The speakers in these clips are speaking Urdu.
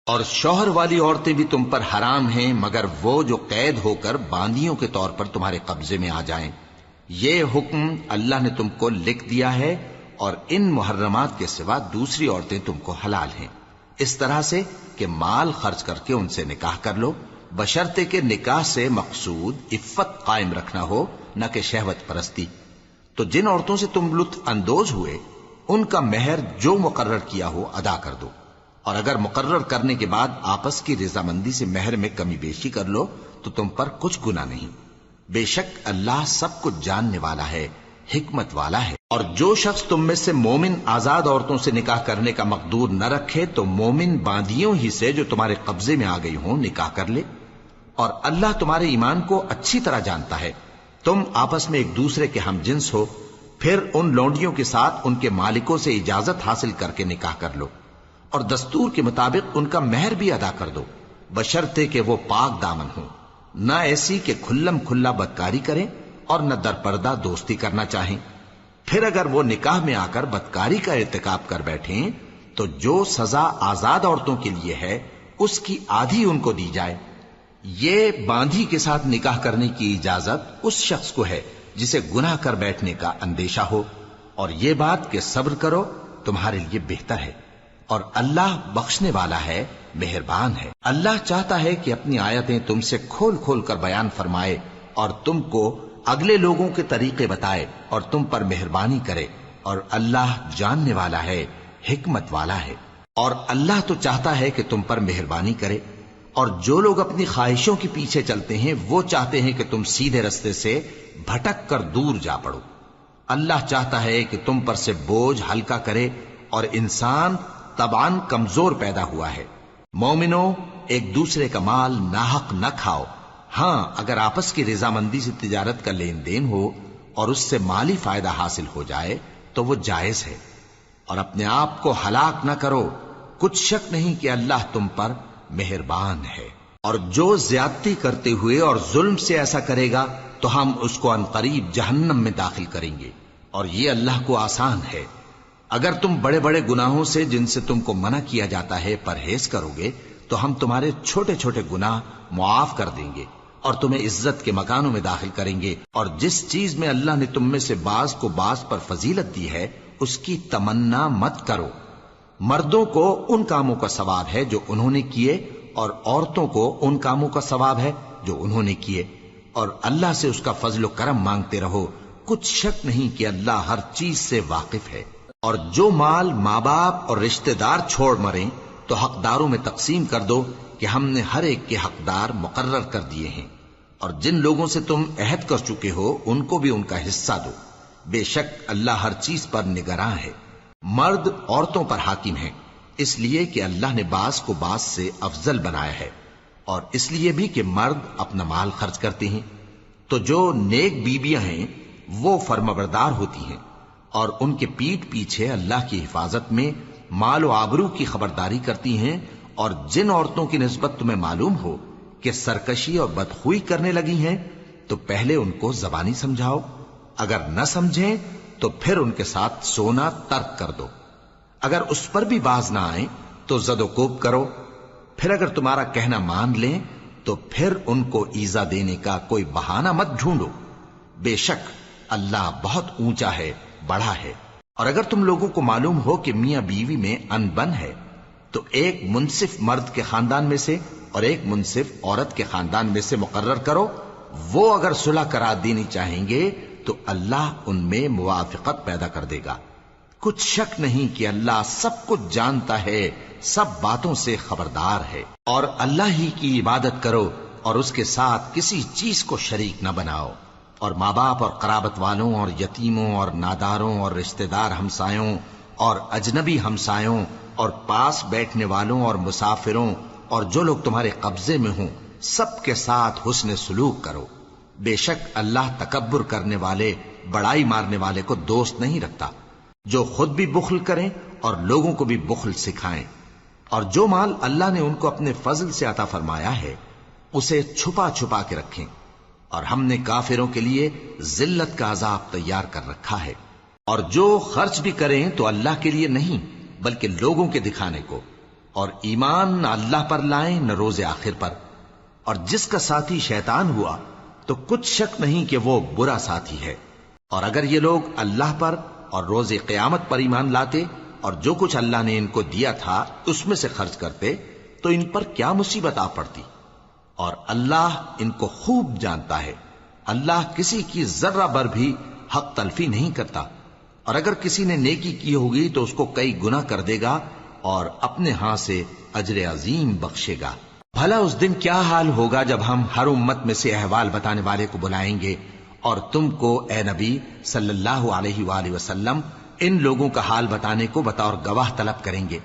اور شوہر والی عورتیں بھی تم پر حرام ہیں مگر وہ جو قید ہو کر باندیوں کے طور پر تمہارے قبضے میں آ جائیں۔ یہ حکم اللہ نے تم کو لکھ دیا ہے، اور ان محرمات کے سوا دوسری عورتیں تم کو حلال ہیں، اس طرح سے کہ مال خرچ کر کے ان سے نکاح کر لو، بشرطے کہ نکاح سے مقصود عفت قائم رکھنا ہو، نہ کہ شہوت پرستی۔ تو جن عورتوں سے تم لطف اندوز ہوئے ان کا مہر جو مقرر کیا ہو ادا کر دو، اور اگر مقرر کرنے کے بعد آپس کی رضامندی سے مہر میں کمی بیشی کر لو تو تم پر کچھ گناہ نہیں، بے شک اللہ سب کچھ جاننے والا ہے، حکمت والا ہے۔ اور جو شخص تم میں سے مومن آزاد عورتوں سے نکاح کرنے کا مقدور نہ رکھے تو مومن باندیوں ہی سے جو تمہارے قبضے میں آ گئی ہوں نکاح کر لے، اور اللہ تمہارے ایمان کو اچھی طرح جانتا ہے۔ تم آپس میں ایک دوسرے کے ہم جنس ہو، پھر ان لونڈیوں کے ساتھ ان کے مالکوں سے اجازت حاصل کر کے نکاح کر لو، اور دستور کے مطابق ان کا مہر بھی ادا کر دو، بشرطے کہ وہ پاک دامن ہوں، نہ ایسی کہ کھلم کھلا بدکاری کریں اور نہ در پردہ دوستی کرنا چاہیں۔ پھر اگر وہ نکاح میں آ کر بدکاری کا ارتکاب کر بیٹھیں تو جو سزا آزاد عورتوں کے لیے ہے اس کی آدھی ان کو دی جائے۔ یہ باندھی کے ساتھ نکاح کرنے کی اجازت اس شخص کو ہے جسے گناہ کر بیٹھنے کا اندیشہ ہو، اور یہ بات کہ صبر کرو تمہارے لیے بہتر ہے، اور اللہ بخشنے والا ہے، مہربان ہے۔ اللہ چاہتا ہے کہ اپنی آیتیں تم سے کھول کھول کر بیان فرمائے اور تم کو اگلے لوگوں کے طریقے بتائے اور تم پر مہربانی کرے، اور اللہ جاننے والا ہے، حکمت والا ہے۔ اور اللہ تو چاہتا ہے کہ تم پر مہربانی کرے، اور جو لوگ اپنی خواہشوں کے پیچھے چلتے ہیں وہ چاہتے ہیں کہ تم سیدھے رستے سے بھٹک کر دور جا پڑو۔ اللہ چاہتا ہے کہ تم پر سے بوجھ ہلکا کرے، اور انسان طبعاً کمزور پیدا ہوا ہے۔ مومنوں، ایک دوسرے کا مال ناحق نہ کھاؤ، ہاں اگر آپس کی رضامندی سے تجارت کا لین دین ہو اور اس سے مالی فائدہ حاصل ہو جائے تو وہ جائز ہے، اور اپنے آپ کو ہلاک نہ کرو، کچھ شک نہیں کہ اللہ تم پر مہربان ہے۔ اور جو زیادتی کرتے ہوئے اور ظلم سے ایسا کرے گا تو ہم اس کو عنقریب جہنم میں داخل کریں گے، اور یہ اللہ کو آسان ہے۔ اگر تم بڑے بڑے گناہوں سے جن سے تم کو منع کیا جاتا ہے پرہیز کرو گے تو ہم تمہارے چھوٹے چھوٹے گناہ معاف کر دیں گے اور تمہیں عزت کے مکانوں میں داخل کریں گے۔ اور جس چیز میں اللہ نے تم میں سے بعض کو بعض پر فضیلت دی ہے اس کی تمنا مت کرو۔ مردوں کو ان کاموں کا ثواب ہے جو انہوں نے کیے، اور عورتوں کو ان کاموں کا ثواب ہے جو انہوں نے کیے، اور اللہ سے اس کا فضل و کرم مانگتے رہو، کچھ شک نہیں کہ اللہ ہر چیز سے واقف ہے۔ اور جو مال ماں باپ اور رشتہ دار چھوڑ مریں تو حقداروں میں تقسیم کر دو کہ ہم نے ہر ایک کے حقدار مقرر کر دیے ہیں، اور جن لوگوں سے تم عہد کر چکے ہو ان کو بھی ان کا حصہ دو، بے شک اللہ ہر چیز پر نگراں ہے۔ مرد عورتوں پر حاکم ہیں، اس لیے کہ اللہ نے بعض کو بعض سے افضل بنایا ہے، اور اس لیے بھی کہ مرد اپنا مال خرچ کرتے ہیں۔ تو جو نیک بیویاں ہیں وہ فرمانبردار ہوتی ہیں، اور ان کے پیٹھ پیچھے اللہ کی حفاظت میں مال و آبرو کی خبرداری کرتی ہیں۔ اور جن عورتوں کی نسبت تمہیں معلوم ہو کہ سرکشی اور بدخوئی کرنے لگی ہیں تو پہلے ان کو زبانی سمجھاؤ، اگر نہ سمجھیں تو پھر ان کے ساتھ سونا ترک کر دو، اگر اس پر بھی باز نہ آئیں تو زد و کوب کرو، پھر اگر تمہارا کہنا مان لیں تو پھر ان کو ایذا دینے کا کوئی بہانہ مت ڈھونڈو، بے شک اللہ بہت اونچا ہے، بڑا ہے۔ اور اگر تم لوگوں کو معلوم ہو کہ میاں بیوی میں انبن ہے تو ایک منصف مرد کے خاندان میں سے اور ایک منصف عورت کے خاندان میں سے مقرر کرو، وہ اگر صلح کرا دینی چاہیں گے تو اللہ ان میں موافقت پیدا کر دے گا۔ کچھ شک نہیں کہ اللہ سب کچھ جانتا ہے، سب باتوں سے خبردار ہے۔ اور اللہ ہی کی عبادت کرو اور اس کے ساتھ کسی چیز کو شریک نہ بناؤ، اور ماں باپ اور قرابت والوں اور یتیموں اور ناداروں اور رشتہ دار ہمسایوں اور اجنبی ہمسایوں اور پاس بیٹھنے والوں اور مسافروں اور جو لوگ تمہارے قبضے میں ہوں سب کے ساتھ حسن سلوک کرو، بے شک اللہ تکبر کرنے والے، بڑائی مارنے والے کو دوست نہیں رکھتا۔ جو خود بھی بخل کریں اور لوگوں کو بھی بخل سکھائیں، اور جو مال اللہ نے ان کو اپنے فضل سے عطا فرمایا ہے اسے چھپا چھپا کے رکھیں، اور ہم نے کافروں کے لیے ذلت کا عذاب تیار کر رکھا ہے۔ اور جو خرچ بھی کریں تو اللہ کے لیے نہیں بلکہ لوگوں کے دکھانے کو، اور ایمان نہ اللہ پر لائیں نہ روز آخر پر، اور جس کا ساتھی شیطان ہوا تو کچھ شک نہیں کہ وہ برا ساتھی ہے۔ اور اگر یہ لوگ اللہ پر اور روز قیامت پر ایمان لاتے اور جو کچھ اللہ نے ان کو دیا تھا اس میں سے خرچ کرتے تو ان پر کیا مصیبت آ پڑتی، اور اللہ ان کو خوب جانتا ہے۔ اللہ کسی کی ذرہ بر بھی حق تلفی نہیں کرتا، اور اگر کسی نے نیکی کی ہوگی تو اس کو کئی گنا کر دے گا اور اپنے ہاں سے اجر عظیم بخشے گا۔ بھلا اس دن کیا حال ہوگا جب ہم ہر امت میں سے احوال بتانے والے کو بلائیں گے اور تم کو اے نبی صلی اللہ علیہ وآلہ وسلم ان لوگوں کا حال بتانے کو بطور گواہ طلب کریں گے۔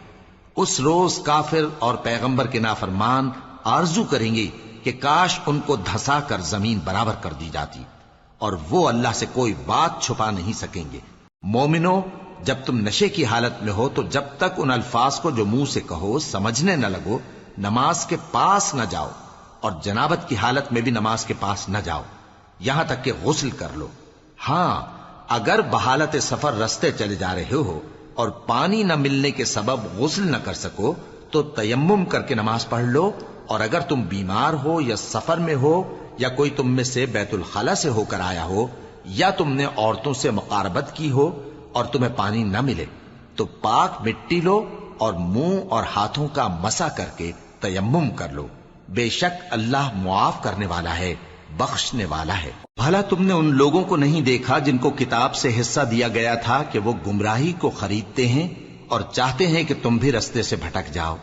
اس روز کافر اور پیغمبر کے نافرمان آرزو کریں گے کہ کاش ان کو دھسا کر زمین برابر کر دی جاتی، اور وہ اللہ سے کوئی بات چھپا نہیں سکیں گے۔ مومنو، جب تم نشے کی حالت میں ہو تو جب تک ان الفاظ کو جو منہ سے کہو سمجھنے نہ لگو نماز کے پاس نہ جاؤ، اور جنابت کی حالت میں بھی نماز کے پاس نہ جاؤ یہاں تک کہ غسل کر لو۔ ہاں، اگر بحالت سفر رستے چلے جا رہے ہو اور پانی نہ ملنے کے سبب غسل نہ کر سکو تو تیمم کر کے نماز پڑھ لو، اور اگر تم بیمار ہو یا سفر میں ہو یا کوئی تم میں سے بیت الخلا سے ہو کر آیا ہو یا تم نے عورتوں سے مقاربت کی ہو اور تمہیں پانی نہ ملے تو پاک مٹی لو اور منہ اور ہاتھوں کا مسح کر کے تیمم کر لو، بے شک اللہ معاف کرنے والا ہے، بخشنے والا ہے۔ بھلا تم نے ان لوگوں کو نہیں دیکھا جن کو کتاب سے حصہ دیا گیا تھا کہ وہ گمراہی کو خریدتے ہیں اور چاہتے ہیں کہ تم بھی رستے سے بھٹک جاؤ،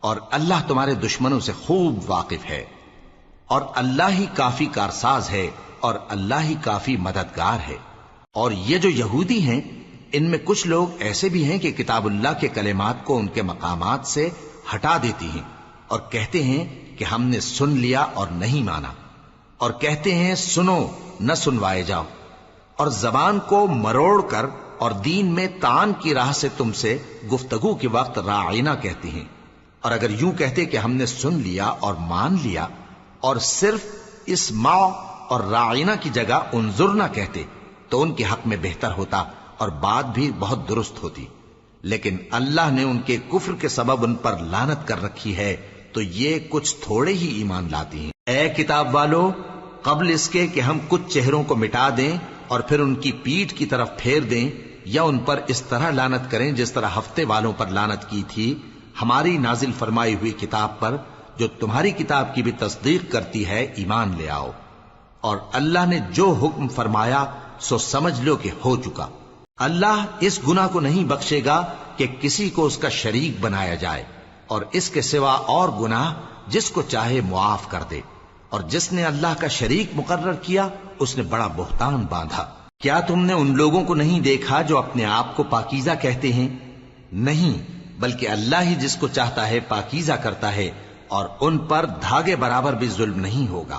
اور اللہ تمہارے دشمنوں سے خوب واقف ہے، اور اللہ ہی کافی کارساز ہے، اور اللہ ہی کافی مددگار ہے۔ اور یہ جو یہودی ہیں ان میں کچھ لوگ ایسے بھی ہیں کہ کتاب اللہ کے کلمات کو ان کے مقامات سے ہٹا دیتی ہیں اور کہتے ہیں کہ ہم نے سن لیا اور نہیں مانا، اور کہتے ہیں سنو نہ سنوائے جاؤ، اور زبان کو مروڑ کر اور دین میں طعن کی راہ سے تم سے گفتگو کے وقت راعینا کہتی ہیں، اور اگر یوں کہتے کہ ہم نے سن لیا اور مان لیا اور صرف اسمع اور راعینا کی جگہ انظرنا کہتے تو ان کے حق میں بہتر ہوتا اور بات بھی بہت درست ہوتی، لیکن اللہ نے ان کے کفر کے سبب ان پر لعنت کر رکھی ہے تو یہ کچھ تھوڑے ہی ایمان لاتی ہیں۔ اے کتاب والو، قبل اس کے کہ ہم کچھ چہروں کو مٹا دیں اور پھر ان کی پیٹھ کی طرف پھیر دیں یا ان پر اس طرح لعنت کریں جس طرح ہفتے والوں پر لعنت کی تھی، ہماری نازل فرمائی ہوئی کتاب پر جو تمہاری کتاب کی بھی تصدیق کرتی ہے ایمان لے آؤ، اور اللہ نے جو حکم فرمایا سو سمجھ لو کہ ہو چکا۔ اللہ اس گناہ کو نہیں بخشے گا کہ کسی کو اس کا شریک بنایا جائے، اور اس کے سوا اور گناہ جس کو چاہے معاف کر دے، اور جس نے اللہ کا شریک مقرر کیا اس نے بڑا بہتان باندھا۔ کیا تم نے ان لوگوں کو نہیں دیکھا جو اپنے آپ کو پاکیزہ کہتے ہیں؟ نہیں، بلکہ اللہ ہی جس کو چاہتا ہے پاکیزہ کرتا ہے، اور ان پر دھاگے برابر بھی ظلم نہیں ہوگا۔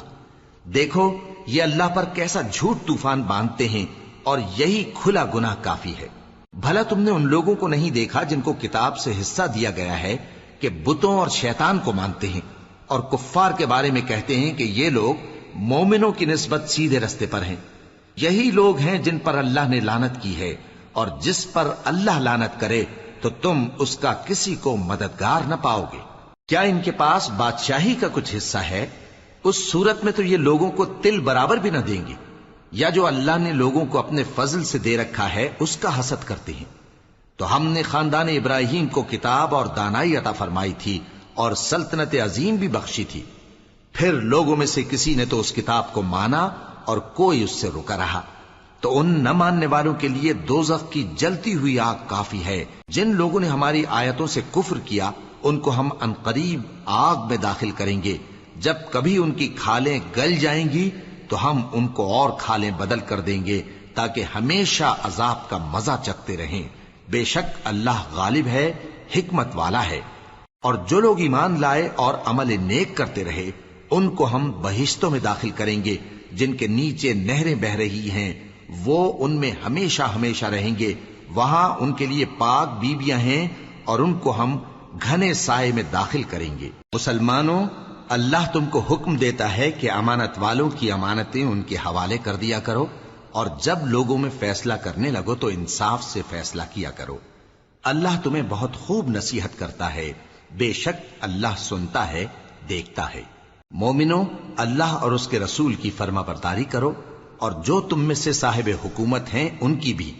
دیکھو یہ اللہ پر کیسا جھوٹ طوفان باندھتے ہیں، اور یہی کھلا گناہ کافی ہے۔ بھلا تم نے ان لوگوں کو نہیں دیکھا جن کو کتاب سے حصہ دیا گیا ہے کہ بتوں اور شیطان کو مانتے ہیں، اور کفار کے بارے میں کہتے ہیں کہ یہ لوگ مومنوں کی نسبت سیدھے رستے پر ہیں۔ یہی لوگ ہیں جن پر اللہ نے لعنت کی ہے، اور جس پر اللہ لعنت کرے تو تم اس کا کسی کو مددگار نہ پاؤ گے۔ کیا ان کے پاس بادشاہی کا کچھ حصہ ہے؟ اس صورت میں تو یہ لوگوں کو تل برابر بھی نہ دیں گے، یا جو اللہ نے لوگوں کو اپنے فضل سے دے رکھا ہے اس کا حسد کرتے ہیں۔ تو ہم نے خاندان ابراہیم کو کتاب اور دانائی عطا فرمائی تھی اور سلطنت عظیم بھی بخشی تھی، پھر لوگوں میں سے کسی نے تو اس کتاب کو مانا اور کوئی اس سے رکا رہا، تو ان نہ ماننے والوں کے لیے دوزخ کی جلتی ہوئی آگ کافی ہے۔ جن لوگوں نے ہماری آیتوں سے کفر کیا ان کو ہم عنقریب آگ میں داخل کریں گے، جب کبھی ان کی کھالیں گل جائیں گی تو ہم ان کو اور کھالیں بدل کر دیں گے تاکہ ہمیشہ عذاب کا مزہ چکھتے رہیں۔ بے شک اللہ غالب ہے، حکمت والا ہے۔ اور جو لوگ ایمان لائے اور عمل نیک کرتے رہے ان کو ہم بہشتوں میں داخل کریں گے جن کے نیچے نہریں بہ رہی ہیں، وہ ان میں ہمیشہ ہمیشہ رہیں گے، وہاں ان کے لیے پاک بیویاں ہیں اور ان کو ہم گھنے سائے میں داخل کریں گے۔ مسلمانوں، اللہ تم کو حکم دیتا ہے کہ امانت والوں کی امانتیں ان کے حوالے کر دیا کرو، اور جب لوگوں میں فیصلہ کرنے لگو تو انصاف سے فیصلہ کیا کرو۔ اللہ تمہیں بہت خوب نصیحت کرتا ہے، بے شک اللہ سنتا ہے، دیکھتا ہے۔ مومنو، اللہ اور اس کے رسول کی فرما برداری کرو، اور جو تم میں سے صاحب حکومت ہیں ان کی بھی۔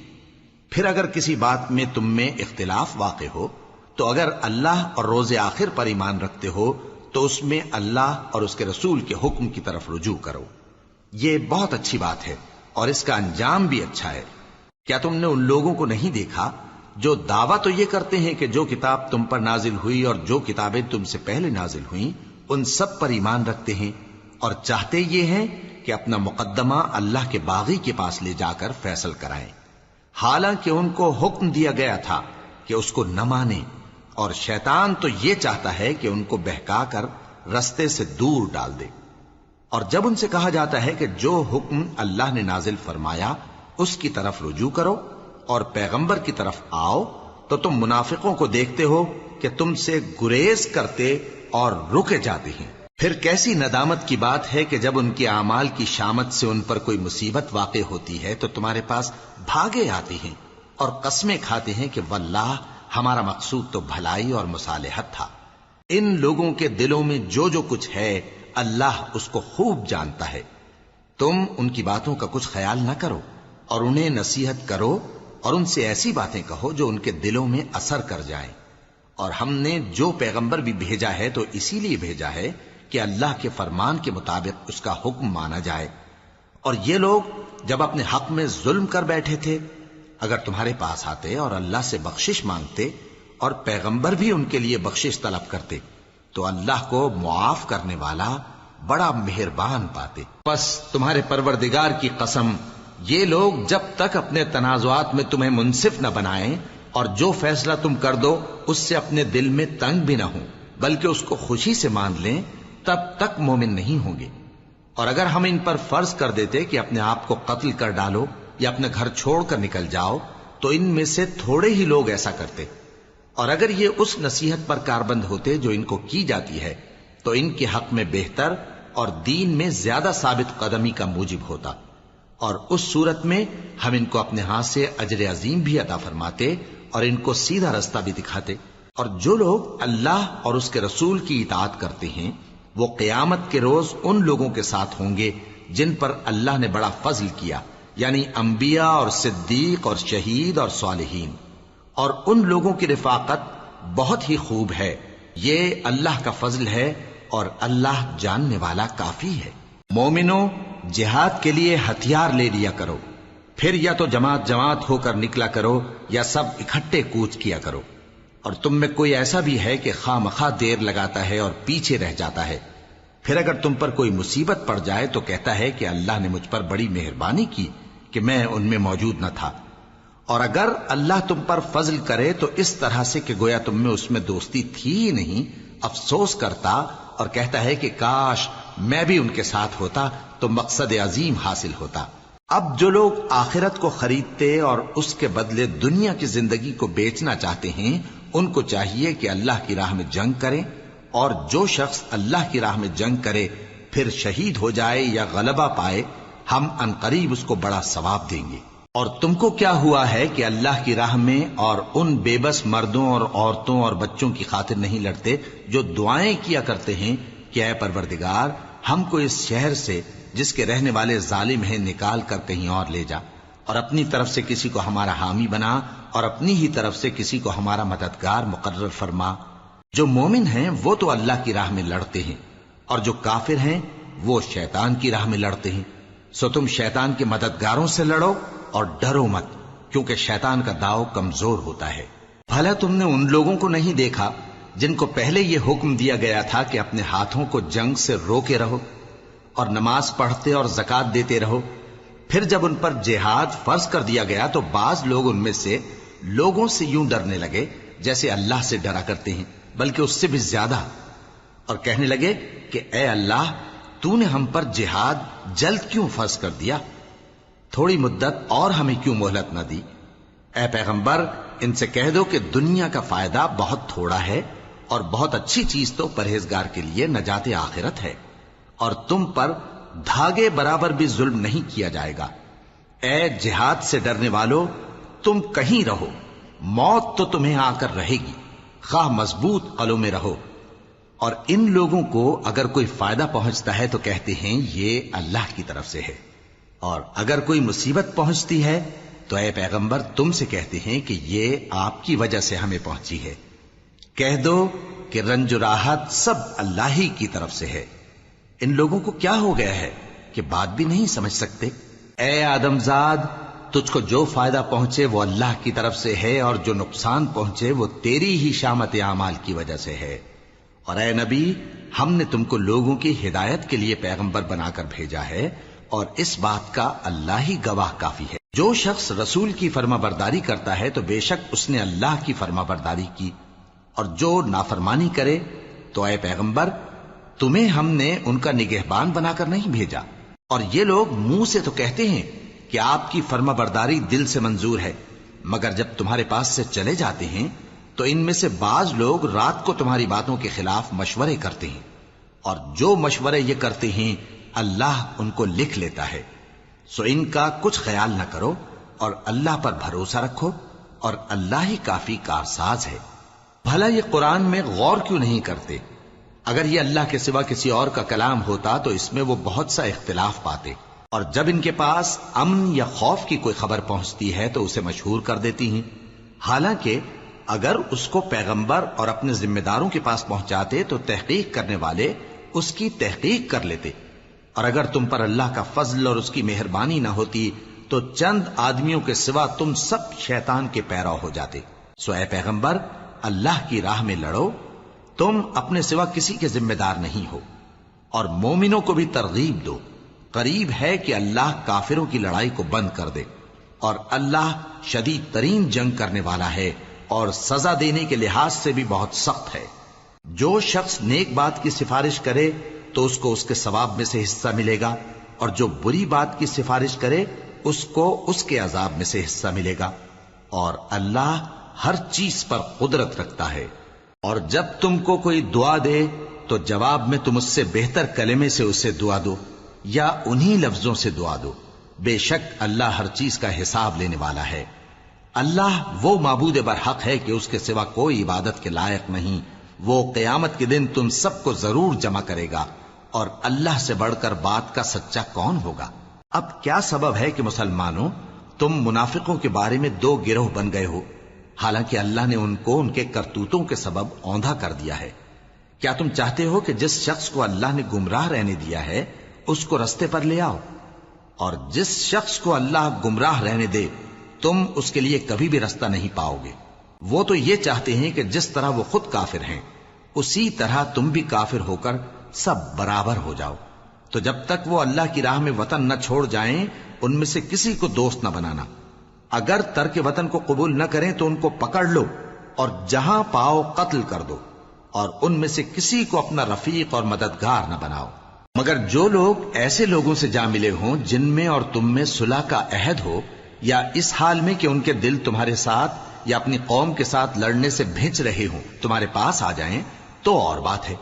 پھر اگر کسی بات میں تم میں اختلاف واقع ہو تو اگر اللہ اور روز آخر پر ایمان رکھتے ہو تو اس میں اللہ اور اس کے رسول کے حکم کی طرف رجوع کرو۔ یہ بہت اچھی بات ہے اور اس کا انجام بھی اچھا ہے۔ کیا تم نے ان لوگوں کو نہیں دیکھا جو دعویٰ تو یہ کرتے ہیں کہ جو کتاب تم پر نازل ہوئی اور جو کتابیں تم سے پہلے نازل ہوئیں ان سب پر ایمان رکھتے ہیں، اور چاہتے یہ ہیں کہ اپنا مقدمہ اللہ کے باغی کے پاس لے جا کر فیصل کرائیں، حالانکہ ان کو حکم دیا گیا تھا کہ اس کو نہ مانیں، اور شیطان تو یہ چاہتا ہے کہ ان کو بہکا کر رستے سے دور ڈال دے۔ اور جب ان سے کہا جاتا ہے کہ جو حکم اللہ نے نازل فرمایا اس کی طرف رجوع کرو اور پیغمبر کی طرف آؤ، تو تم منافقوں کو دیکھتے ہو کہ تم سے گریز کرتے اور رکے جاتے ہیں۔ پھر کیسی ندامت کی بات ہے کہ جب ان کے اعمال کی شامت سے ان پر کوئی مصیبت واقع ہوتی ہے تو تمہارے پاس بھاگے آتے ہیں اور قسمیں کھاتے ہیں کہ واللہ ہمارا مقصود تو بھلائی اور مصالحت تھا۔ ان لوگوں کے دلوں میں جو جو کچھ ہے اللہ اس کو خوب جانتا ہے۔ تم ان کی باتوں کا کچھ خیال نہ کرو اور انہیں نصیحت کرو اور ان سے ایسی باتیں کہو جو ان کے دلوں میں اثر کر جائیں۔ اور ہم نے جو پیغمبر بھی بھیجا ہے تو اسی لیے بھیجا ہے کہ اللہ کے فرمان کے مطابق اس کا حکم مانا جائے۔ اور یہ لوگ جب اپنے حق میں ظلم کر بیٹھے تھے، اگر تمہارے پاس آتے اور اللہ سے بخشش مانگتے اور پیغمبر بھی ان کے لیے بخشش طلب کرتے تو اللہ کو معاف کرنے والا بڑا مہربان پاتے۔ بس تمہارے پروردگار کی قسم، یہ لوگ جب تک اپنے تنازعات میں تمہیں منصف نہ بنائیں اور جو فیصلہ تم کر دو اس سے اپنے دل میں تنگ بھی نہ ہوں بلکہ اس کو خوشی سے مان لیں، تب تک مومن نہیں ہوں گے۔ اور اگر ہم ان پر فرض کر دیتے کہ اپنے آپ کو قتل کر ڈالو یا اپنے گھر چھوڑ کر نکل جاؤ تو ان میں سے تھوڑے ہی لوگ ایسا کرتے، اور اگر یہ اس نصیحت پر کاربند ہوتے جو ان کو کی جاتی ہے تو ان کے حق میں بہتر اور دین میں زیادہ ثابت قدمی کا موجب ہوتا، اور اس صورت میں ہم ان کو اپنے ہاتھ سے اجر عظیم بھی عطا فرماتے اور ان کو سیدھا رستہ بھی دکھاتے۔ اور جو لوگ اللہ اور اس کے رسول کی اطاعت کرتے ہیں وہ قیامت کے روز ان لوگوں کے ساتھ ہوں گے جن پر اللہ نے بڑا فضل کیا، یعنی انبیاء اور صدیق اور شہید اور صالحین، اور ان لوگوں کی رفاقت بہت ہی خوب ہے۔ یہ اللہ کا فضل ہے اور اللہ جاننے والا کافی ہے۔ مومنو، جہاد کے لیے ہتھیار لے لیا کرو، پھر یا تو جماعت جماعت ہو کر نکلا کرو یا سب اکٹھے کوچ کیا کرو۔ اور تم میں کوئی ایسا بھی ہے کہ خواہ مخواہ دیر لگاتا ہے اور پیچھے رہ جاتا ہے، پھر اگر تم پر کوئی مصیبت پڑ جائے تو کہتا ہے کہ اللہ نے مجھ پر بڑی مہربانی کی کہ میں ان میں موجود نہ تھا۔ اور اگر اللہ تم پر فضل کرے تو اس طرح سے کہ گویا تم میں اس میں دوستی تھی ہی نہیں، افسوس کرتا اور کہتا ہے کہ کاش میں بھی ان کے ساتھ ہوتا تو مقصد عظیم حاصل ہوتا۔ اب جو لوگ آخرت کو خریدتے اور اس کے بدلے دنیا کی زندگی کو بیچنا چاہتے ہیں ان کو چاہیے کہ اللہ کی راہ میں جنگ کریں، اور جو شخص اللہ کی راہ میں جنگ کرے پھر شہید ہو جائے یا غلبہ پائے ہم عنقریب اس کو بڑا ثواب دیں گے۔ اور تم کو کیا ہوا ہے کہ اللہ کی راہ میں اور ان بے بس مردوں اور عورتوں اور بچوں کی خاطر نہیں لڑتے جو دعائیں کیا کرتے ہیں کہ اے پروردگار ہم کو اس شہر سے جس کے رہنے والے ظالم ہیں نکال کر کہیں اور لے جا، اور اپنی طرف سے کسی کو ہمارا حامی بنا اور اپنی ہی طرف سے کسی کو ہمارا مددگار مقرر فرما۔ جو مومن ہیں وہ تو اللہ کی راہ میں لڑتے ہیں، اور جو کافر ہیں وہ شیطان کی راہ میں لڑتے ہیں، سو تم شیطان کے مددگاروں سے لڑو اور ڈرو مت، کیونکہ شیطان کا داؤ کمزور ہوتا ہے۔ بھلا تم نے ان لوگوں کو نہیں دیکھا جن کو پہلے یہ حکم دیا گیا تھا کہ اپنے ہاتھوں کو جنگ سے روکے رہو اور نماز پڑھتے اور زکوٰۃ دیتے رہو، پھر جب ان پر جہاد فرض کر دیا گیا تو بعض لوگ ان میں سے لوگوں سے یوں ڈرنے لگے جیسے اللہ سے ڈرا کرتے ہیں، بلکہ اس سے بھی زیادہ، اور کہنے لگے کہ اے اللہ تو نے ہم پر جہاد جلد کیوں فرض کر دیا، تھوڑی مدت اور ہمیں کیوں مہلت نہ دی۔ اے پیغمبر ان سے کہہ دو کہ دنیا کا فائدہ بہت تھوڑا ہے اور بہت اچھی چیز تو پرہیزگار کے لیے نجات آخرت ہے، اور تم پر دھاگے برابر بھی ظلم نہیں کیا جائے گا۔ اے جہاد سے ڈرنے والو، تم کہیں رہو، موت تو تمہیں آ کر رہے گی، خواہ مضبوط قلعوں میں رہو۔ اور ان لوگوں کو اگر کوئی فائدہ پہنچتا ہے تو کہتے ہیں یہ اللہ کی طرف سے ہے، اور اگر کوئی مصیبت پہنچتی ہے تو اے پیغمبر تم سے کہتے ہیں کہ یہ آپ کی وجہ سے ہمیں پہنچی ہے۔ کہہ دو کہ رنج و راحت سب اللہ ہی کی طرف سے ہے۔ ان لوگوں کو کیا ہو گیا ہے کہ بات بھی نہیں سمجھ سکتے؟ اے آدم زاد، تجھ کو جو فائدہ پہنچے وہ اللہ کی طرف سے ہے، اور جو نقصان پہنچے وہ تیری ہی شامت اعمال کی وجہ سے ہے۔ اور اے نبی، ہم نے تم کو لوگوں کی ہدایت کے لیے پیغمبر بنا کر بھیجا ہے، اور اس بات کا اللہ ہی گواہ کافی ہے۔ جو شخص رسول کی فرما برداری کرتا ہے تو بے شک اس نے اللہ کی فرما برداری کی، اور جو نافرمانی کرے تو اے پیغمبر تمہیں ہم نے ان کا نگہبان بنا کر نہیں بھیجا۔ اور یہ لوگ منہ سے تو کہتے ہیں کہ آپ کی فرما برداری دل سے منظور ہے، مگر جب تمہارے پاس سے چلے جاتے ہیں تو ان میں سے بعض لوگ رات کو تمہاری باتوں کے خلاف مشورے کرتے ہیں، اور جو مشورے یہ کرتے ہیں اللہ ان کو لکھ لیتا ہے۔ سو ان کا کچھ خیال نہ کرو اور اللہ پر بھروسہ رکھو، اور اللہ ہی کافی کارساز ہے۔ بھلا یہ قرآن میں غور کیوں نہیں کرتے؟ اگر یہ اللہ کے سوا کسی اور کا کلام ہوتا تو اس میں وہ بہت سا اختلاف پاتے، اور جب ان کے پاس امن یا خوف کی کوئی خبر پہنچتی ہے تو اسے مشہور کر دیتی ہیں، حالانکہ اگر اس کو پیغمبر اور اپنے ذمہ داروں کے پاس پہنچاتے تو تحقیق کرنے والے اس کی تحقیق کر لیتے، اور اگر تم پر اللہ کا فضل اور اس کی مہربانی نہ ہوتی تو چند آدمیوں کے سوا تم سب شیطان کے پیرو ہو جاتے۔ سو اے پیغمبر، اللہ کی راہ میں لڑو، تم اپنے سوا کسی کے ذمہ دار نہیں ہو، اور مومنوں کو بھی ترغیب دو۔ قریب ہے کہ اللہ کافروں کی لڑائی کو بند کر دے، اور اللہ شدید ترین جنگ کرنے والا ہے اور سزا دینے کے لحاظ سے بھی بہت سخت ہے۔ جو شخص نیک بات کی سفارش کرے تو اس کو اس کے ثواب میں سے حصہ ملے گا، اور جو بری بات کی سفارش کرے اس کو اس کے عذاب میں سے حصہ ملے گا، اور اللہ ہر چیز پر قدرت رکھتا ہے۔ اور جب تم کو کوئی دعا دے تو جواب میں تم اس سے بہتر کلمے سے اسے دعا دو، یا انہی لفظوں سے دعا دو، بے شک اللہ ہر چیز کا حساب لینے والا ہے۔ اللہ وہ معبود برحق ہے کہ اس کے سوا کوئی عبادت کے لائق نہیں۔ وہ قیامت کے دن تم سب کو ضرور جمع کرے گا، اور اللہ سے بڑھ کر بات کا سچا کون ہوگا؟ اب کیا سبب ہے کہ مسلمانوں تم منافقوں کے بارے میں دو گروہ بن گئے ہو، حالانکہ اللہ نے ان کو ان کے کرتوتوں کے سبب اوندھا کر دیا ہے؟ کیا تم چاہتے ہو کہ جس شخص کو اللہ نے گمراہ رہنے دیا ہے اس کو رستے پر لے آؤ، اور جس شخص کو اللہ گمراہ رہنے دے تم اس کے لیے کبھی بھی رستہ نہیں پاؤ گے؟ وہ تو یہ چاہتے ہیں کہ جس طرح وہ خود کافر ہیں اسی طرح تم بھی کافر ہو کر سب برابر ہو جاؤ۔ تو جب تک وہ اللہ کی راہ میں وطن نہ چھوڑ جائیں ان میں سے کسی کو دوست نہ بنانا۔ اگر ترک وطن کو قبول نہ کریں تو ان کو پکڑ لو اور جہاں پاؤ قتل کر دو، اور ان میں سے کسی کو اپنا رفیق اور مددگار نہ بناؤ، مگر جو لوگ ایسے لوگوں سے جا ملے ہوں جن میں اور تم میں صلح کا عہد ہو، یا اس حال میں کہ ان کے دل تمہارے ساتھ یا اپنی قوم کے ساتھ لڑنے سے بھنچ رہے ہوں تمہارے پاس آ جائیں تو اور بات ہے۔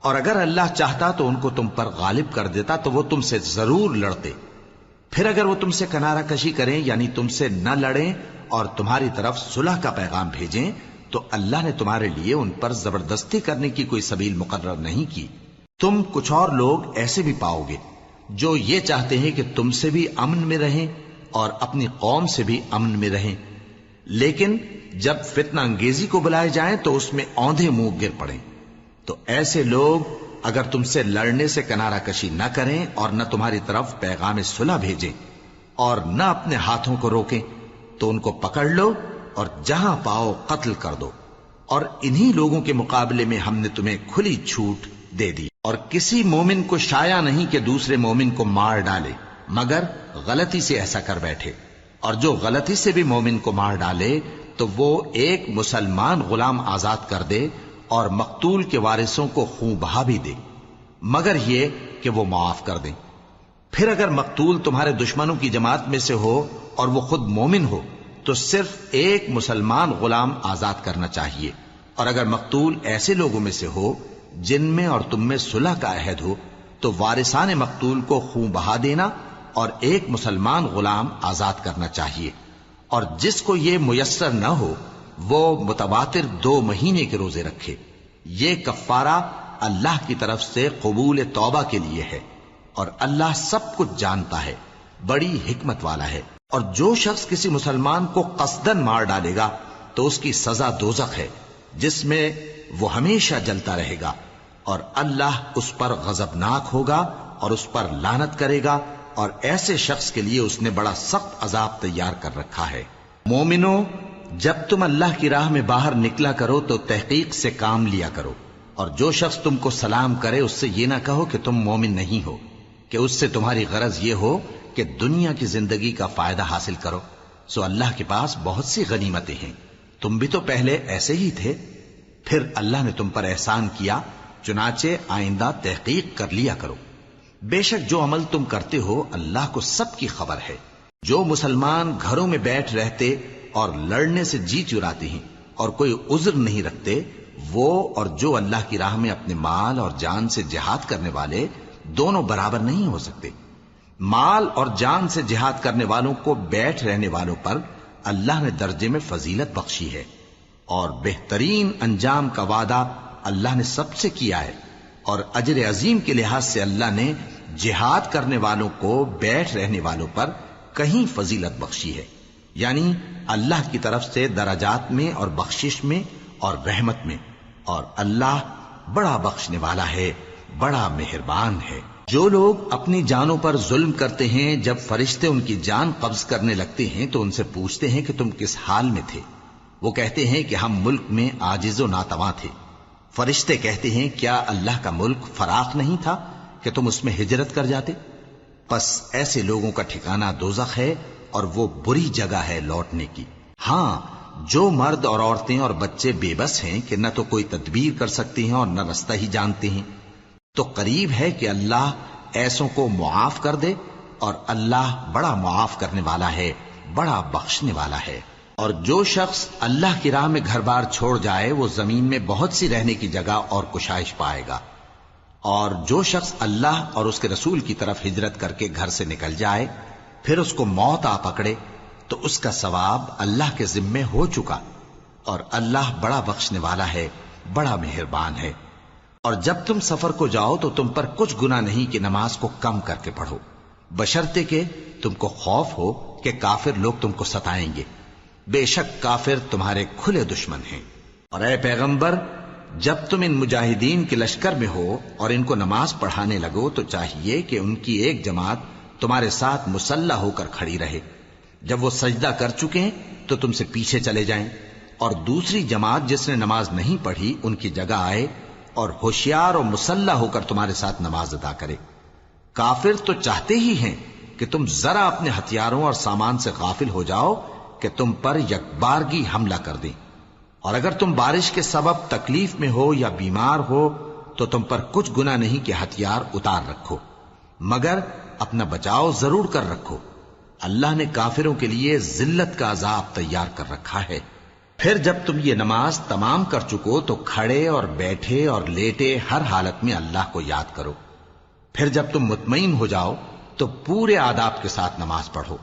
اور اگر اللہ چاہتا تو ان کو تم پر غالب کر دیتا تو وہ تم سے ضرور لڑتے۔ پھر اگر وہ تم سے کنارہ کشی کریں یعنی تم سے نہ لڑیں اور تمہاری طرف صلح کا پیغام بھیجیں تو اللہ نے تمہارے لیے ان پر زبردستی کرنے کی کوئی سبیل مقرر نہیں کی۔ تم کچھ اور لوگ ایسے بھی پاؤ گے جو یہ چاہتے ہیں کہ تم سے بھی امن میں رہیں اور اپنی قوم سے بھی امن میں رہیں، لیکن جب فتنہ انگیزی کو بلائے جائیں تو اس میں اوندھے منہ گر پڑیں۔ تو ایسے لوگ اگر تم سے لڑنے سے کنارہ کشی نہ کریں اور نہ تمہاری طرف پیغام صلح بھیجیں اور نہ اپنے ہاتھوں کو روکیں تو ان کو پکڑ لو اور جہاں پاؤ قتل کر دو، اور انہی لوگوں کے مقابلے میں ہم نے تمہیں کھلی چھوٹ دے دی۔ اور کسی مومن کو شایع نہیں کہ دوسرے مومن کو مار ڈالے مگر غلطی سے ایسا کر بیٹھے، اور جو غلطی سے بھی مومن کو مار ڈالے تو وہ ایک مسلمان غلام آزاد کر دے اور مقتول کے وارثوں کو خون بہا بھی دے، مگر یہ کہ وہ معاف کر دیں۔ پھر اگر مقتول تمہارے دشمنوں کی جماعت میں سے ہو اور وہ خود مومن ہو تو صرف ایک مسلمان غلام آزاد کرنا چاہیے، اور اگر مقتول ایسے لوگوں میں سے ہو جن میں اور تم میں صلح کا عہد ہو تو وارثان مقتول کو خون بہا دینا اور ایک مسلمان غلام آزاد کرنا چاہیے، اور جس کو یہ میسر نہ ہو وہ متواتر 2 مہینے کے روزے رکھے. یہ کفارہ اللہ کی طرف سے قبول توبہ کے لیے ہے، اور اللہ سب کچھ جانتا ہے، بڑی حکمت والا ہے. اور جو شخص کسی مسلمان کو قصدن مار ڈالے گا تو اس کی سزا دوزخ ہے، جس میں وہ ہمیشہ جلتا رہے گا، اور اللہ اس پر غضبناک ہوگا اور اس پر لعنت کرے گا، اور ایسے شخص کے لیے اس نے بڑا سخت عذاب تیار کر رکھا ہے. مومنو، جب تم اللہ کی راہ میں باہر نکلا کرو تو تحقیق سے کام لیا کرو، اور جو شخص تم کو سلام کرے اس سے یہ نہ کہو کہ تم مومن نہیں ہو، کہ اس سے تمہاری غرض یہ ہو کہ دنیا کی زندگی کا فائدہ حاصل کرو. سو اللہ کے پاس بہت سی غنیمتیں ہیں، تم بھی تو پہلے ایسے ہی تھے، پھر اللہ نے تم پر احسان کیا، چنانچہ آئندہ تحقیق کر لیا کرو. بے شک جو عمل تم کرتے ہو اللہ کو سب کی خبر ہے. جو مسلمان گھروں میں بیٹھ رہتے اور لڑنے سے جی چراتے ہیں اور کوئی عذر نہیں رکھتے، وہ اور جو اللہ کی راہ میں اپنے مال اور جان سے جہاد کرنے والے دونوں برابر نہیں ہو سکتے. مال اور جان سے جہاد کرنے والوں کو بیٹھ رہنے والوں پر اللہ نے درجے میں فضیلت بخشی ہے، اور بہترین انجام کا وعدہ اللہ نے سب سے کیا ہے. اور اجر عظیم کے لحاظ سے اللہ نے جہاد کرنے والوں کو بیٹھ رہنے والوں پر کہیں فضیلت بخشی ہے، یعنی اللہ کی طرف سے درجات میں اور بخشش میں اور رحمت میں. اور اللہ بڑا بخشنے والا ہے، بڑا مہربان ہے. جو لوگ اپنی جانوں پر ظلم کرتے ہیں، جب فرشتے ان کی جان قبض کرنے لگتے ہیں تو ان سے پوچھتے ہیں کہ تم کس حال میں تھے؟ وہ کہتے ہیں کہ ہم ملک میں عاجز و ناتواں تھے. فرشتے کہتے ہیں کیا اللہ کا ملک فراخ نہیں تھا کہ تم اس میں ہجرت کر جاتے؟ پس ایسے لوگوں کا ٹھکانہ دوزخ ہے، اور وہ بری جگہ ہے لوٹنے کی. ہاں، جو مرد اور عورتیں اور بچے بے بس ہیں کہ نہ تو کوئی تدبیر کر سکتے ہیں اور نہ رستہ ہی جانتے ہیں، تو قریب ہے کہ اللہ ایسوں کو معاف کر دے، اور اللہ بڑا معاف کرنے والا ہے، بڑا بخشنے والا ہے. اور جو شخص اللہ کی راہ میں گھر بار چھوڑ جائے وہ زمین میں بہت سی رہنے کی جگہ اور کشائش پائے گا. اور جو شخص اللہ اور اس کے رسول کی طرف ہجرت کر کے گھر سے نکل جائے پھر اس کو موت آ پکڑے تو اس کا ثواب اللہ کے ذمے ہو چکا، اور اللہ بڑا بخشنے والا ہے، بڑا مہربان ہے. اور جب تم سفر کو جاؤ تو تم پر کچھ گناہ نہیں کہ نماز کو کم کر کے پڑھو، بشرطے کہ تم کو خوف ہو کہ کافر لوگ تم کو ستائیں گے. بے شک کافر تمہارے کھلے دشمن ہیں. اور اے پیغمبر، جب تم ان مجاہدین کے لشکر میں ہو اور ان کو نماز پڑھانے لگو تو چاہیے کہ ان کی ایک جماعت تمہارے ساتھ مسلح ہو کر کھڑی رہے. جب وہ سجدہ کر چکے ہیں تو تم سے پیچھے چلے جائیں، اور دوسری جماعت جس نے نماز نہیں پڑھی ان کی جگہ آئے اور ہوشیار اور مسلح ہو کر تمہارے ساتھ نماز ادا کرے. کافر تو چاہتے ہی ہیں کہ تم ذرا اپنے ہتھیاروں اور سامان سے غافل ہو جاؤ کہ تم پر یکبارگی حملہ کر دیں. اور اگر تم بارش کے سبب تکلیف میں ہو یا بیمار ہو تو تم پر کچھ گناہ نہیں کہ ہتھیار اتار رکھو، مگر اپنا بچاؤ ضرور کر رکھو. اللہ نے کافروں کے لیے ذلت کا عذاب تیار کر رکھا ہے. پھر جب تم یہ نماز تمام کر چکو تو کھڑے اور بیٹھے اور لیٹے ہر حالت میں اللہ کو یاد کرو. پھر جب تم مطمئن ہو جاؤ تو پورے آداب کے ساتھ نماز پڑھو.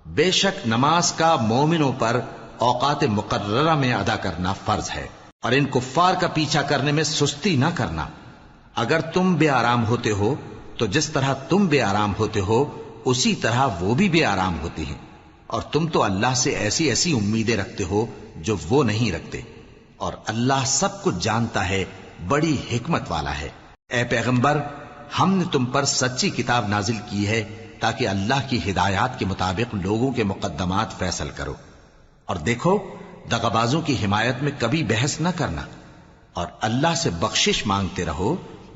بے شک نماز کا مومنوں پر اوقات مقررہ میں ادا کرنا فرض ہے، اور ان کفار کا پیچھا کرنے میں سستی نہ کرنا. اگر تم بے آرام ہوتے ہو تو جس طرح تم بے آرام ہوتے ہو اسی طرح وہ بھی بے آرام ہوتے ہیں، اور تم تو اللہ سے ایسی ایسی امیدیں رکھتے ہو جو وہ نہیں رکھتے، اور اللہ سب کچھ جانتا ہے، بڑی حکمت والا ہے. اے پیغمبر، ہم نے تم پر سچی کتاب نازل کی ہے تاکہ اللہ کی ہدایات کے مطابق لوگوں کے مقدمات فیصل کرو. اور دیکھو، دغابازوں کی حمایت میں کبھی بحث نہ کرنا، اور اللہ سے بخشش مانگتے رہو.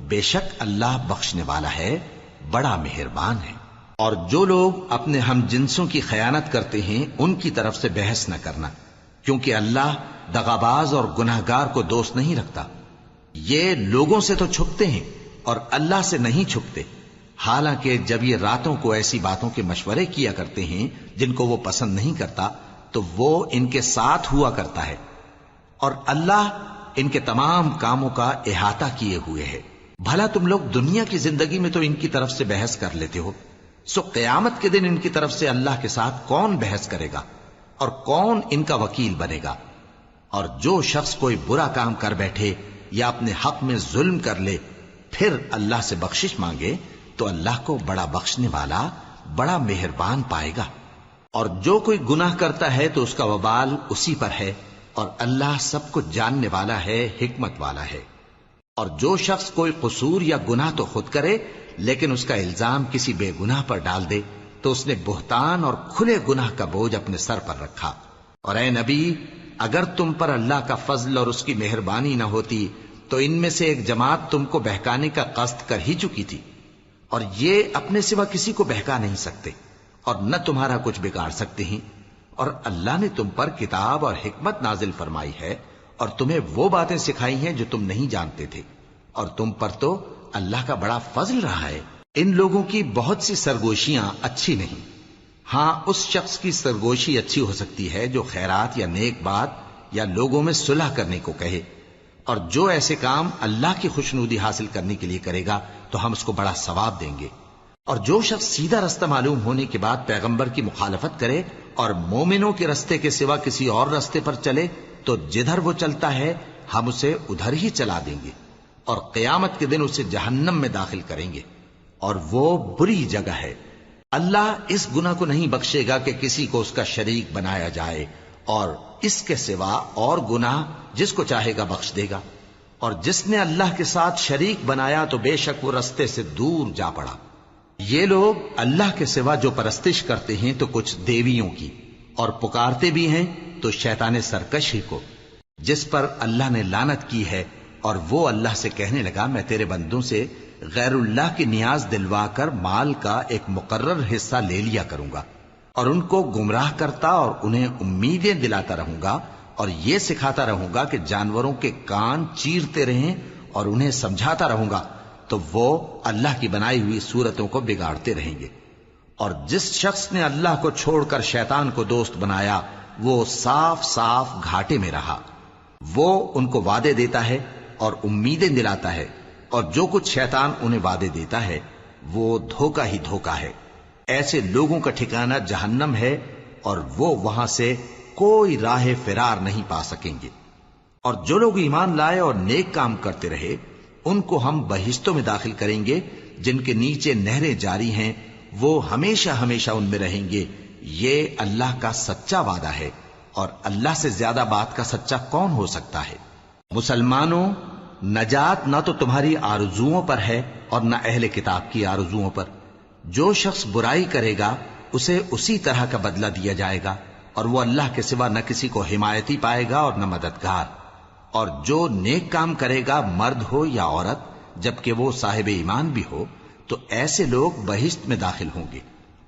بے شک اللہ بخشنے والا ہے، بڑا مہربان ہے. اور جو لوگ اپنے ہم جنسوں کی خیانت کرتے ہیں ان کی طرف سے بحث نہ کرنا، کیونکہ اللہ دغاباز اور گناہگار کو دوست نہیں رکھتا. یہ لوگوں سے تو چھپتے ہیں اور اللہ سے نہیں چھپتے، حالانکہ جب یہ راتوں کو ایسی باتوں کے مشورے کیا کرتے ہیں جن کو وہ پسند نہیں کرتا تو وہ ان کے ساتھ ہوا کرتا ہے، اور اللہ ان کے تمام کاموں کا احاطہ کیے ہوئے ہے. بھلا تم لوگ دنیا کی زندگی میں تو ان کی طرف سے بحث کر لیتے ہو، سو قیامت کے دن ان کی طرف سے اللہ کے ساتھ کون بحث کرے گا اور کون ان کا وکیل بنے گا؟ اور جو شخص کوئی برا کام کر بیٹھے یا اپنے حق میں ظلم کر لے پھر اللہ سے بخشش مانگے تو اللہ کو بڑا بخشنے والا بڑا مہربان پائے گا. اور جو کوئی گناہ کرتا ہے تو اس کا وبال اسی پر ہے، اور اللہ سب کچھ جاننے والا ہے، حکمت والا ہے. اور جو شخص کوئی قصور یا گناہ تو خود کرے لیکن اس کا الزام کسی بے گناہ پر ڈال دے تو اس نے بہتان اور کھلے گناہ کا بوجھ اپنے سر پر رکھا. اور اے نبی، اگر تم پر اللہ کا فضل اور اس کی مہربانی نہ ہوتی تو ان میں سے ایک جماعت تم کو بہکانے کا قصد کر ہی چکی تھی، اور یہ اپنے سوا کسی کو بہکا نہیں سکتے اور نہ تمہارا کچھ بگاڑ سکتے ہیں. اور اللہ نے تم پر کتاب اور حکمت نازل فرمائی ہے اور تمہیں وہ باتیں سکھائی ہیں جو تم نہیں جانتے تھے، اور تم پر تو اللہ کا بڑا فضل رہا ہے. ان لوگوں کی بہت سی سرگوشیاں اچھی نہیں. ہاں، اس شخص کی سرگوشی اچھی ہو سکتی ہے جو خیرات یا نیک بات یا لوگوں میں صلح کرنے کو کہے، اور جو ایسے کام اللہ کی خوشنودی حاصل کرنے کے لیے کرے گا تو ہم اس کو بڑا ثواب دیں گے. اور جو شخص سیدھا رستہ معلوم ہونے کے بعد پیغمبر کی مخالفت کرے اور مومنوں کے رستے کے سوا کسی اور رستے پر چلے تو جدھر وہ چلتا ہے ہم اسے ادھر ہی چلا دیں گے، اور قیامت کے دن اسے جہنم میں داخل کریں گے، اور وہ بری جگہ ہے. اللہ اس گناہ کو نہیں بخشے گا کہ کسی کو اس کا شریک بنایا جائے، اور اس کے سوا اور گناہ جس کو چاہے گا بخش دے گا. اور جس نے اللہ کے ساتھ شریک بنایا تو بے شک وہ رستے سے دور جا پڑا. یہ لوگ اللہ کے سوا جو پرستش کرتے ہیں تو کچھ دیویوں کی، اور پکارتے بھی ہیں تو شیطان سرکش ہی کو، جس پر اللہ نے لعنت کی ہے. اور وہ اللہ سے کہنے لگا میں تیرے بندوں سے غیر اللہ کی نیاز دلوا کر مال کا ایک مقرر حصہ لے لیا کروں گا، اور ان کو گمراہ کرتا اور انہیں امیدیں دلاتا رہوں گا، اور یہ سکھاتا رہوں گا کہ جانوروں کے کان چیرتے رہیں، اور انہیں سمجھاتا رہوں گا تو وہ اللہ کی بنائی ہوئی صورتوں کو بگاڑتے رہیں گے. اور جس شخص نے اللہ کو چھوڑ کر شیطان کو دوست بنایا وہ صاف صاف گھاٹے میں رہا. وہ ان کو وعدے دیتا ہے اور امیدیں دلاتا ہے، اور جو کچھ شیطان انہیں وعدے دیتا ہے وہ دھوکہ ہی دھوکہ ہے. ایسے لوگوں کا ٹھکانہ جہنم ہے، اور وہ وہاں سے کوئی راہ فرار نہیں پا سکیں گے. اور جو لوگ ایمان لائے اور نیک کام کرتے رہے ان کو ہم بہشتوں میں داخل کریں گے جن کے نیچے نہریں جاری ہیں، وہ ہمیشہ ہمیشہ ان میں رہیں گے. یہ اللہ کا سچا وعدہ ہے، اور اللہ سے زیادہ بات کا سچا کون ہو سکتا ہے. مسلمانوں، نجات نہ تو تمہاری آرزوؤں پر ہے اور نہ اہل کتاب کی آرزوؤں پر. جو شخص برائی کرے گا اسے اسی طرح کا بدلہ دیا جائے گا، اور وہ اللہ کے سوا نہ کسی کو حمایتی پائے گا اور نہ مددگار. اور جو نیک کام کرے گا مرد ہو یا عورت جبکہ وہ صاحب ایمان بھی ہو تو ایسے لوگ بہشت میں داخل ہوں گے،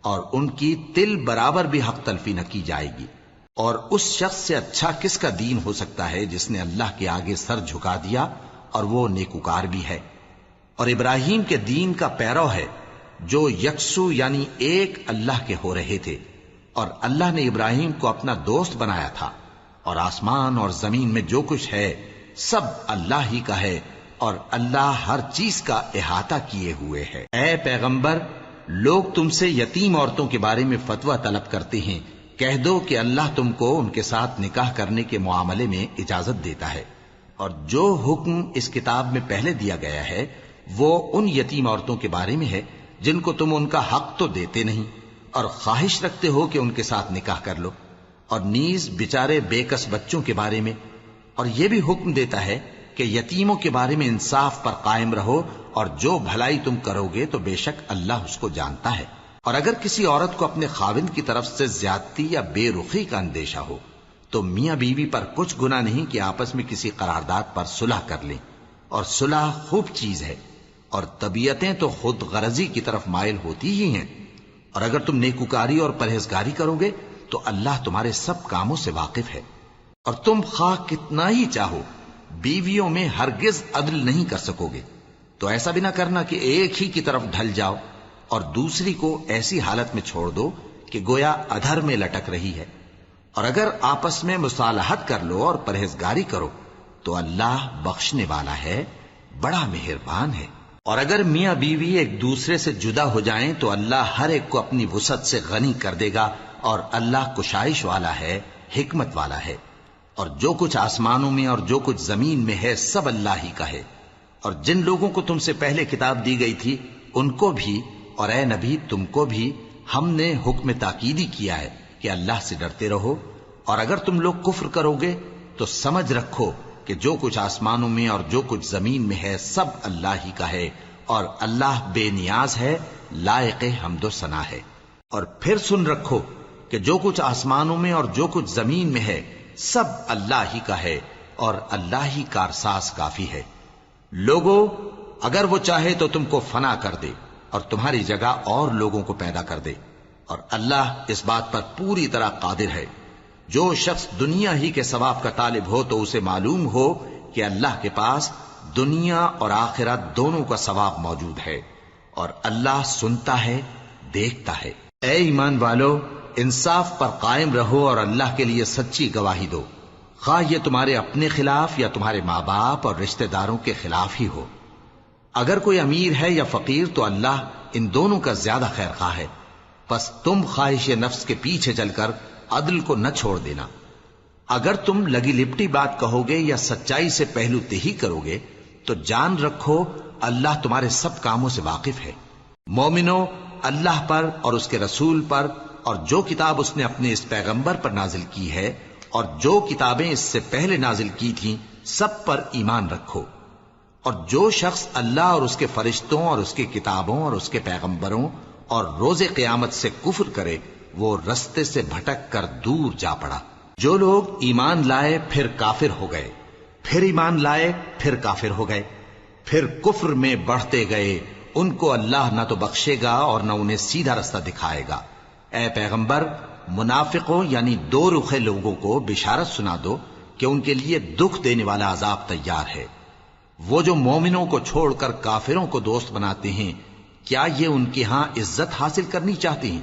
اور ان کی تل برابر بھی حق تلفی نہ کی جائے گی. اور اس شخص سے اچھا کس کا دین ہو سکتا ہے جس نے اللہ کے آگے سر جھکا دیا اور وہ نیکوکار بھی ہے. اور ابراہیم کے دین کا پیرو ہے جو یکسو یعنی ایک اللہ کے ہو رہے تھے، اور اللہ نے ابراہیم کو اپنا دوست بنایا تھا. اور آسمان اور زمین میں جو کچھ ہے سب اللہ ہی کا ہے، اور اللہ ہر چیز کا احاطہ کیے ہوئے ہے. اے پیغمبر، لوگ تم سے یتیم عورتوں کے بارے میں فتویٰ طلب کرتے ہیں، کہہ دو کہ اللہ تم کو ان کے ساتھ نکاح کرنے کے معاملے میں اجازت دیتا ہے، اور جو حکم اس کتاب میں پہلے دیا گیا ہے وہ ان یتیم عورتوں کے بارے میں ہے جن کو تم ان کا حق تو دیتے نہیں اور خواہش رکھتے ہو کہ ان کے ساتھ نکاح کر لو، اور نیز بیچارے بے کس بچوں کے بارے میں. اور یہ بھی حکم دیتا ہے کہ یتیموں کے بارے میں انصاف پر قائم رہو، اور جو بھلائی تم کرو گے تو بے شک اللہ اس کو جانتا ہے. اور اگر کسی عورت کو اپنے خاوند کی طرف سے زیادتی یا بے رخی کا اندیشہ ہو تو میاں بیوی پر کچھ گناہ نہیں کہ آپس میں کسی قرارداد پر صلح کر لیں، اور صلح خوب چیز ہے. اور طبیعتیں تو خود غرضی کی طرف مائل ہوتی ہی ہیں. اور اگر تم نیکوکاری اور پرہیزگاری کرو گے تو اللہ تمہارے سب کاموں سے واقف ہے. اور تم خواہ کتنا ہی چاہو بیویوں میں ہرگز عدل نہیں کر سکو گے، تو ایسا بھی نہ کرنا کہ ایک ہی کی طرف ڈھل جاؤ اور دوسری کو ایسی حالت میں چھوڑ دو کہ گویا ادھر میں لٹک رہی ہے. اور اگر آپس میں مصالحت کر لو اور پرہیزگاری کرو تو اللہ بخشنے والا ہے، بڑا مہربان ہے. اور اگر میاں بیوی ایک دوسرے سے جدا ہو جائیں تو اللہ ہر ایک کو اپنی وسعت سے غنی کر دے گا، اور اللہ کشائش والا ہے، حکمت والا ہے. اور جو کچھ آسمانوں میں اور جو کچھ زمین میں ہے سب اللہ ہی کا ہے۔ اور جن لوگوں کو تم سے پہلے کتاب دی گئی تھی ان کو بھی اور اے نبی تم کو بھی ہم نے حکم تاکیدی کیا ہے کہ اللہ سے ڈرتے رہو، اور اگر تم لوگ کفر کرو گے تو سمجھ رکھو کہ جو کچھ آسمانوں میں اور جو کچھ زمین میں ہے سب اللہ ہی کا ہے، اور اللہ بے نیاز ہے، لائق حمد و ثنا ہے۔ اور پھر سن رکھو کہ جو کچھ آسمانوں میں اور جو کچھ زمین میں ہے سب اللہ ہی کا ہے، اور اللہ ہی کارساز کافی ہے۔ لوگو اگر وہ چاہے تو تم کو فنا کر دے اور تمہاری جگہ اور لوگوں کو پیدا کر دے، اور اللہ اس بات پر پوری طرح قادر ہے۔ جو شخص دنیا ہی کے ثواب کا طالب ہو تو اسے معلوم ہو کہ اللہ کے پاس دنیا اور آخرت دونوں کا ثواب موجود ہے، اور اللہ سنتا ہے، دیکھتا ہے۔ اے ایمان والو، انصاف پر قائم رہو اور اللہ کے لیے سچی گواہی دو، خواہ یہ تمہارے اپنے خلاف یا تمہارے ماں باپ اور رشتہ داروں کے خلاف ہی ہو۔ اگر کوئی امیر ہے یا فقیر تو اللہ ان دونوں کا زیادہ خیر خواہ ہے، پس تم خواہش نفس کے پیچھے چل کر عدل کو نہ چھوڑ دینا۔ اگر تم لگی لپٹی بات کہو گے یا سچائی سے پہلو تہی کرو گے تو جان رکھو اللہ تمہارے سب کاموں سے واقف ہے۔ مومنو، اللہ پر اور اس کے رسول پر اور جو کتاب اس نے اپنے اس پیغمبر پر نازل کی ہے اور جو کتابیں اس سے پہلے نازل کی تھیں سب پر ایمان رکھو۔ اور جو شخص اللہ اور اس کے فرشتوں اور اس کی کتابوں اور اس کے پیغمبروں اور روز قیامت سے کفر کرے وہ رستے سے بھٹک کر دور جا پڑا۔ جو لوگ ایمان لائے پھر کافر ہو گئے، پھر ایمان لائے پھر کافر ہو گئے، پھر کفر میں بڑھتے گئے، ان کو اللہ نہ تو بخشے گا اور نہ انہیں سیدھا رستہ دکھائے گا۔ اے پیغمبر، منافقوں یعنی دو رخے لوگوں کو بشارت سنا دو کہ ان کے لیے دکھ دینے والا عذاب تیار ہے۔ وہ جو مومنوں کو چھوڑ کر کافروں کو دوست بناتے ہیں، کیا یہ ان کے ہاں عزت حاصل کرنی چاہتے ہیں؟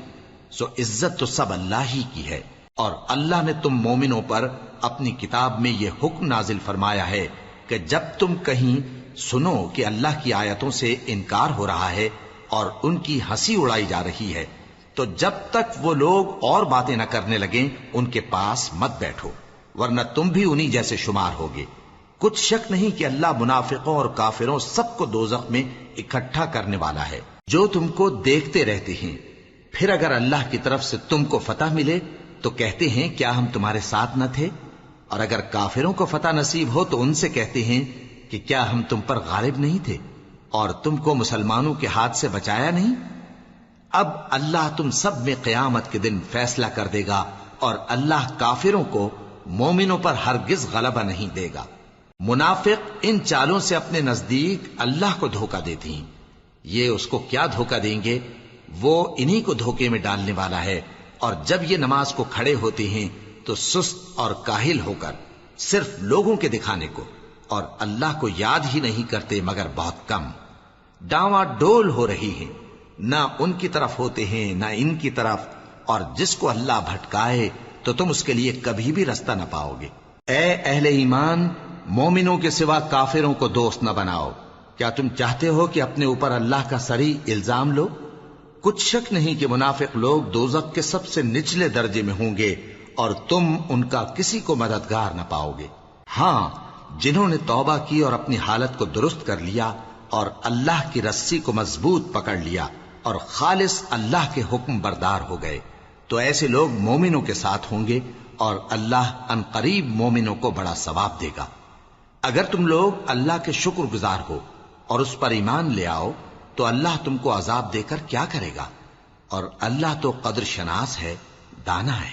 سو عزت تو سب اللہ ہی کی ہے۔ اور اللہ نے تم مومنوں پر اپنی کتاب میں یہ حکم نازل فرمایا ہے کہ جب تم کہیں سنو کہ اللہ کی آیتوں سے انکار ہو رہا ہے اور ان کی ہنسی اڑائی جا رہی ہے تو جب تک وہ لوگ اور باتیں نہ کرنے لگیں ان کے پاس مت بیٹھو، ورنہ تم بھی انہی جیسے شمار ہوگے۔ کچھ شک نہیں کہ اللہ منافقوں اور کافروں سب کو دوزخ میں اکٹھا کرنے والا ہے۔ جو تم کو دیکھتے رہتے ہیں، پھر اگر اللہ کی طرف سے تم کو فتح ملے تو کہتے ہیں کیا ہم تمہارے ساتھ نہ تھے، اور اگر کافروں کو فتح نصیب ہو تو ان سے کہتے ہیں کہ کیا ہم تم پر غالب نہیں تھے اور تم کو مسلمانوں کے ہاتھ سے بچایا نہیں۔ اب اللہ تم سب میں قیامت کے دن فیصلہ کر دے گا، اور اللہ کافروں کو مومنوں پر ہرگز غلبہ نہیں دے گا۔ منافق ان چالوں سے اپنے نزدیک اللہ کو دھوکہ دیتے ہیں، یہ اس کو کیا دھوکہ دیں گے، وہ انہی کو دھوکے میں ڈالنے والا ہے۔ اور جب یہ نماز کو کھڑے ہوتے ہیں تو سست اور کاہل ہو کر صرف لوگوں کے دکھانے کو اور اللہ کو یاد ہی نہیں کرتے مگر بہت کم، ڈاواں ڈول ہو رہی ہیں، نہ ان کی طرف ہوتے ہیں نہ ان کی طرف، اور جس کو اللہ بھٹکائے تو تم اس کے لیے کبھی بھی رستہ نہ پاؤ گے۔ اے اہل ایمان، مومنوں کے سوا کافروں کو دوست نہ بناؤ۔ کیا تم چاہتے ہو کہ اپنے اوپر اللہ کا صریح الزام لو؟ کچھ شک نہیں کہ منافق لوگ دوزخ کے سب سے نچلے درجے میں ہوں گے اور تم ان کا کسی کو مددگار نہ پاؤ گے۔ ہاں، جنہوں نے توبہ کی اور اپنی حالت کو درست کر لیا اور اللہ کی رسی کو مضبوط پکڑ لیا اور خالص اللہ کے حکم بردار ہو گئے تو ایسے لوگ مومنوں کے ساتھ ہوں گے، اور اللہ ان قریب مومنوں کو بڑا ثواب دے گا۔ اگر تم لوگ اللہ کے شکر گزار ہو اور اس پر ایمان لے آؤ تو اللہ تم کو عذاب دے کر کیا کرے گا، اور اللہ تو قدر شناس ہے، دانا ہے۔